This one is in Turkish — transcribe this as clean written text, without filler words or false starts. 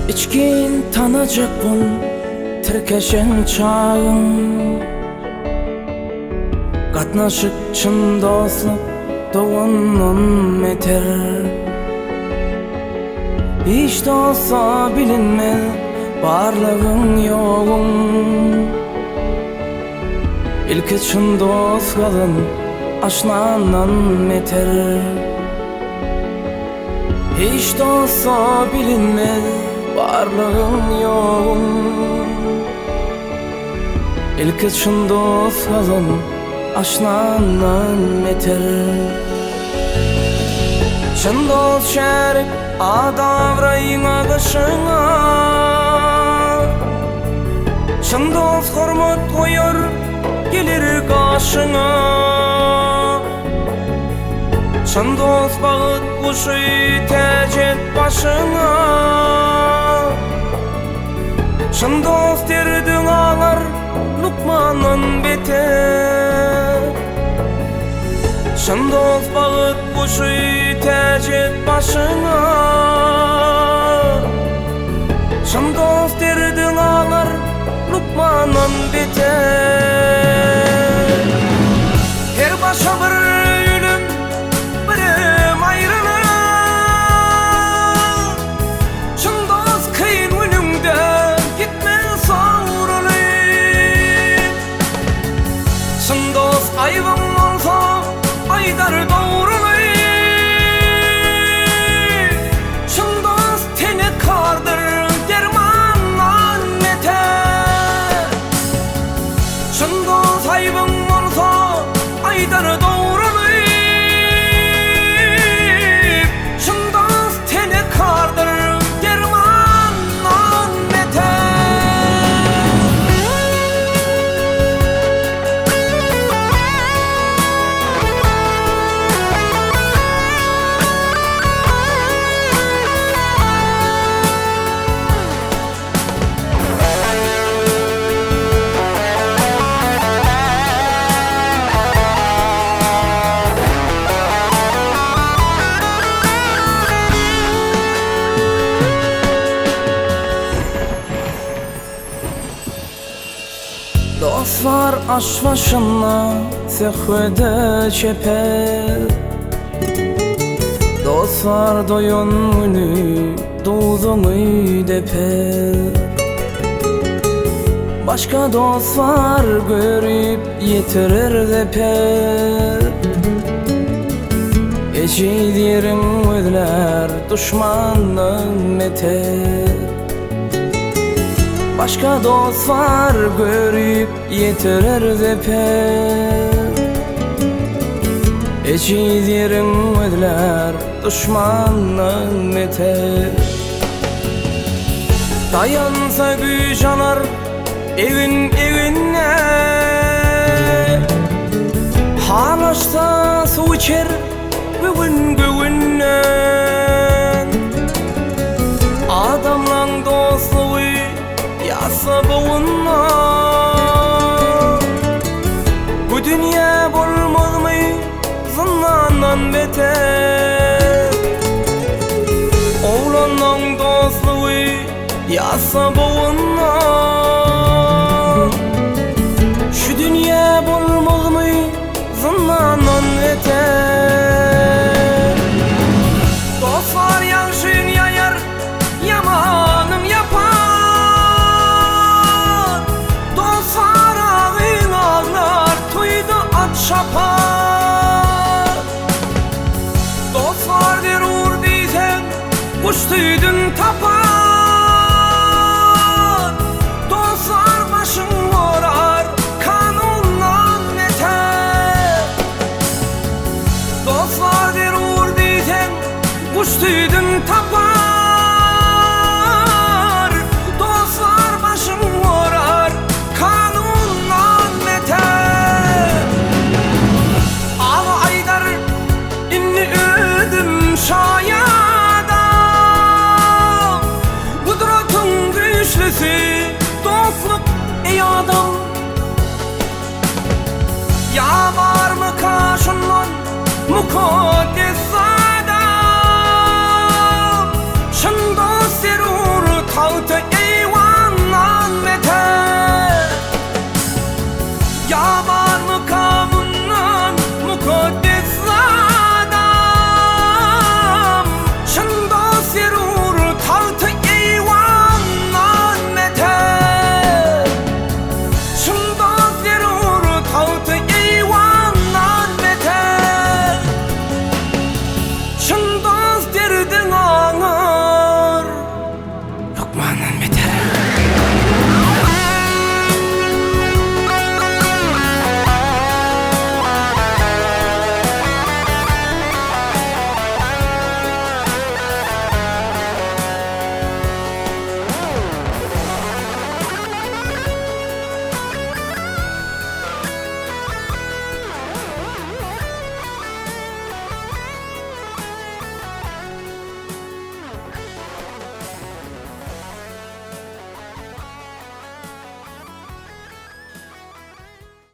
İçkin tanacak bul tirkeşen çağın, katnaşık çın dostluk doğunun meter. Hiç de olsa bilinmez barlığın yoğun, İlki çın dost kalın aşnanan meter. Hiç de olsa bilinmez varlığın yoğun, İlki çın dost kalın aşnanan meter. Çın dost şerik adavrayın ağışına, çın dost hormat koyur gelir karşına. Çın dost bağıt kuşu tecet başına, çın dost derdin ağlar Lukman'ın beter. Çın dost bağıt kuşu tecet başına, çın dost derdin ağlar Lukman'ın beter. Her başa bir ölüm, birim ayrılık, çın dost kıyın önümde gitme savrulup. Çın dost ayvım olsa aydar doğrulup, çın dost tene kardır germandan meter. Çın dost ayvım olsa aydar doğrulup, çın dost tene kardır germandan meter. Dostlar aş başına sehvede çeper, dostlar doyun günü doğduğumu deper. Başka dostlar görüp yetirir deper, Eceydirim özler düşmanın meter. Başka dostlar görüp yetirir deper, Eceydirim özler düşmanın meter. Dayansa güç anar evin evine, halaşsa su içer güvün güvünden. Adamlan dostluğu yasa boğunma, bu dünya bulmaz mı zınnanan beter. Oğlanın dostluğu yasa boğunma, şu dünya bulmaz mı zınnanan beter. Dostlar yanşın yayar, yamanım yapar, şapar. Dostlar derur diysen kuştuydun tapar, dostlar başın vurar kanundan yeter. Dostlar derur diysen kuştuydun tapar,